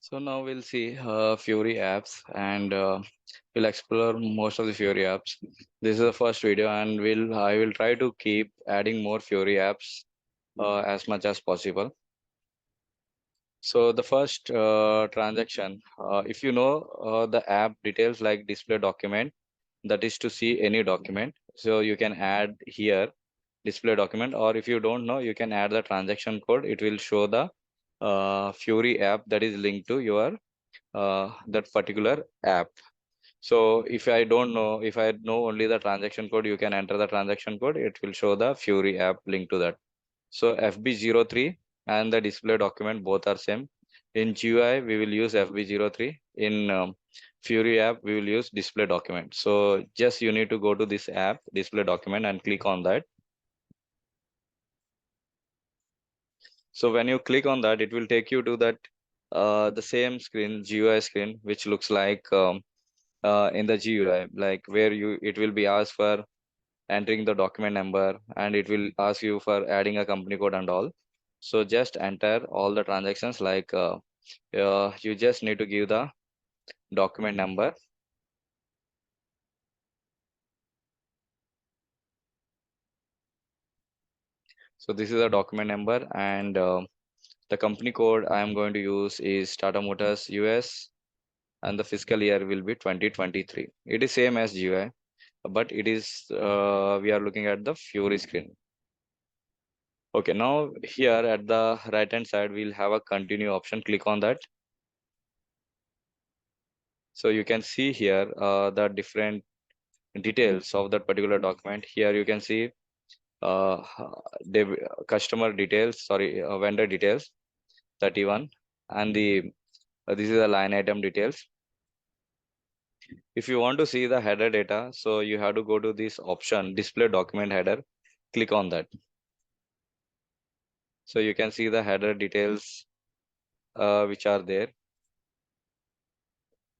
So now we'll see Fiori apps and we'll explore most of the Fiori apps. This is the first video and I will try to keep adding more Fiori apps as much as possible. So the first transaction, if you know the app details like display document, that is to see any document. So you can add here display document, or if you don't know, you can add the transaction code. It will show the Fiori app that is linked to your that particular app. So if I know only the transaction code, you can enter the transaction code. It will show the Fiori app link to that. So FB03 and the display document both are same. In GUI, we will use FB03. In Fiori app, we will use display document. So just you need to go to this app, display document, and click on that. So when you click on that, it will take you to that the same screen, GUI screen, which looks like in the GUI, like where it will be asked for entering the document number, and it will ask you for adding a company code and all. So just enter all the transactions like you just need to give the document number. So this is the document number, and the company code I am going to use is Tata Motors US, and the fiscal year will be 2023. It is same as GUI, but it is we are looking at the Fiori screen. Okay, now here at the right hand side, we'll have a continue option. Click on that. So you can see here the different details of that particular document. Here you can see uh, customer details, sorry, vendor details, 31, and the this is the line item details. If you want to see the header data, so you have to go to this option, display document header. Click on that. So you can see the header details which are there.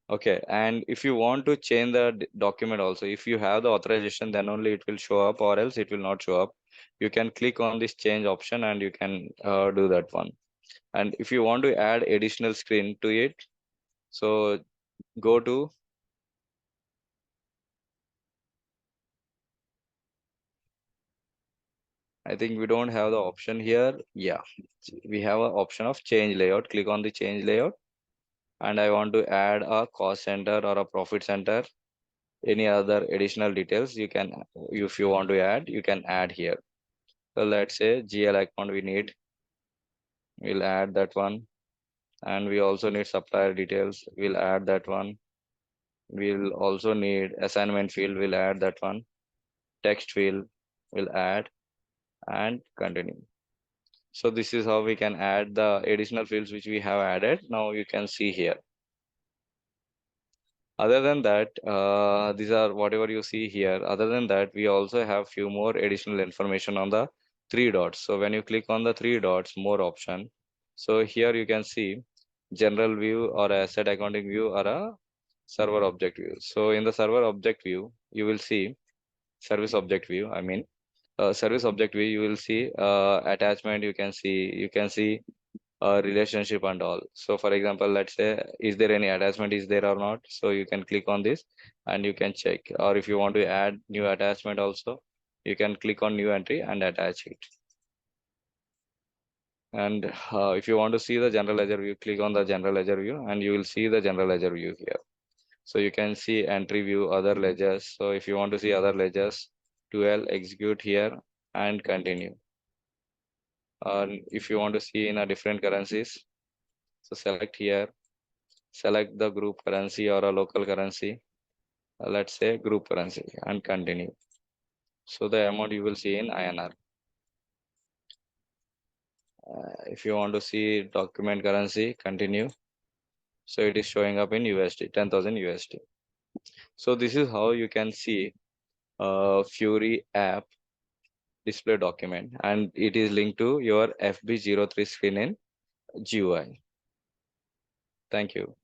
Okay, and if you want to change the document also, if you have the authorization, then only it will show up, or else it will not show up. You can click on this change option and you can do that one. And if you want to add additional screen to it, so go to, I think we don't have the option here. Yeah, we have an option of change layout. Click on the change layout, and I want to add a cost center or a profit center. Any other additional details you can, if you want to add, you can add here. So let's say GL account we need, we'll add that one. And we also need supplier details, we'll add that one. We'll also need assignment field, we'll add that one. Text field, we'll add, and continue. So this is how we can add the additional fields which we have added. Now you can see here. Other than that, these are whatever you see here. Other than that, we also have few more additional information on the three dots. So when you click on the three dots, more option. So here you can see general view or asset accounting view or a server object view. So in the server object view, you will see service object view. I mean, service object view, you will see attachment. You can see relationship and all. So for example, let's say, is there any attachment is there or not? So you can click on this and you can check. Or if you want to add new attachment also, you can click on new entry and attach it. And if you want to see the general ledger view, click on the general ledger view and you will see the general ledger view here. So you can see entry view, other ledgers. So if you want to see other ledgers, 12 execute here and continue. If you want to see in a different currencies, so select here, select the group currency or a local currency. Let's say group currency and continue. So the amount you will see in INR. If you want to see document currency, continue. So it is showing up in USD, 10,000 USD. So this is how you can see Fiori app display document, and it is linked to your FB03 screen in GUI. Thank you.